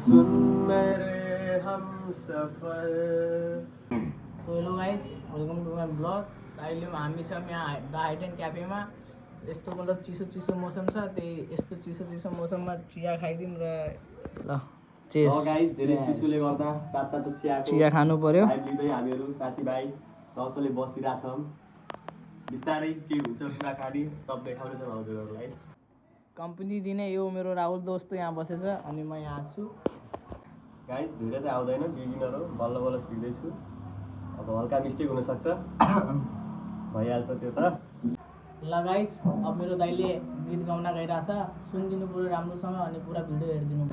सुन मेरे हमसफर। So hello guys, welcome to my blog. अहिले हामी छौँ यहाँ द हाइट एन्ड क्याफेमा। यस्तो मतलब चिसो चिसो मौसम छ, त्यही यस्तो चिसो चिसो मौसममा चिया खाइदिउँ र ल चेस गाइज धेरै चिसोले गर्दा तातो चिया खानु पर्यो। लिँदै हामीहरू साथीभाइ सबैले बसिरहेछौँ। बिस्तारै के हुन्छ कुराकानी सब देखाउने छौँ हजुरहरूलाई। कम्पनी दिने यो मेरो राहुल दोस्त यहाँ बसेछ अनि म यहाँ छु। गाइज धेरै त आउँदैन, बिगिनर हो, बल्ल बल्ल सिक्दैछु। अब हल्का मिस्टेक हुनसक्छ, भइहाल्छ त्यो त। ल गाइज, अब मेरो दाइले गीत गाउन गइरहेछ, सुनिदिनु पऱ्यो राम्रोसँग अनि पुरा भिडियो हेरिदिनु।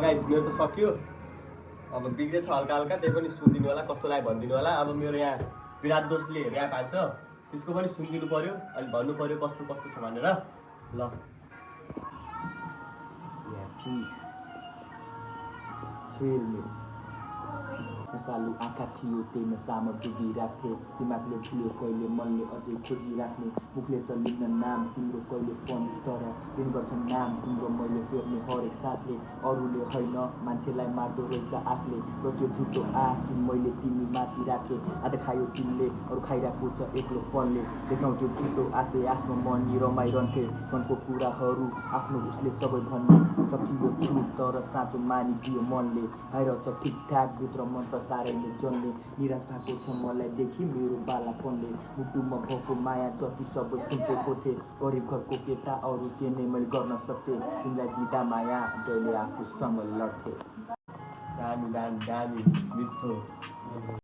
गाइज मेरो त सक्यो, अब बिग्रेछ हल्का हल्का, त्यही पनि सुनिदिनु होला, कस्तो लाग्यो भनिदिनु होला। अब मेरो यहाँ विराट दोस्तले ऱ्याप हान्छ, त्यसको पनि सुनिदिनु पऱ्यो, अनि भन्नु पऱ्यो कस्तो कस्तो छ भनेर। ल नसालु आँखा थियो त्यही नसामा डुबिराख्थे, दिमागले भुल्यो कहिले मनले अझै खोजिराख्ने, मुखले त लिन्न नाम तिम्रो कहिले पनि तर दिन गर्छ नाम तिम्रो मैले फेर्ने हरेक सासले। अरूले होइन मान्छेलाई मार्दो रहेछ आशले, र त्यो झुटो आश जुन मैले तिमी माथि राखेँ। आधा खायो तिमीले अरू खाइरहेको छ एक्लो पनले, देखाउँथ्यो झुटो आशले आशमा मनी रमाइरहन्थे। मनको कुराहरू आफ्नो उसले सबै भन्ने सकियो झुट तर साँचो मानिदियो मनले। आइरहेछ ठिकठाक भित्र मन त साह्रै नै जन्ने, निराश भएको छ मलाई देखि मेरो बालापनले। मुटुमा भएको माया जति सबै सुम्पेको थिएँ, गरिब घरको केटा अरू के नै मैले गर्न सक्थेँ। तिमीलाई दिँदा माया जहिले आफूसँग लड्थे। दामी दामी दामी मिठो।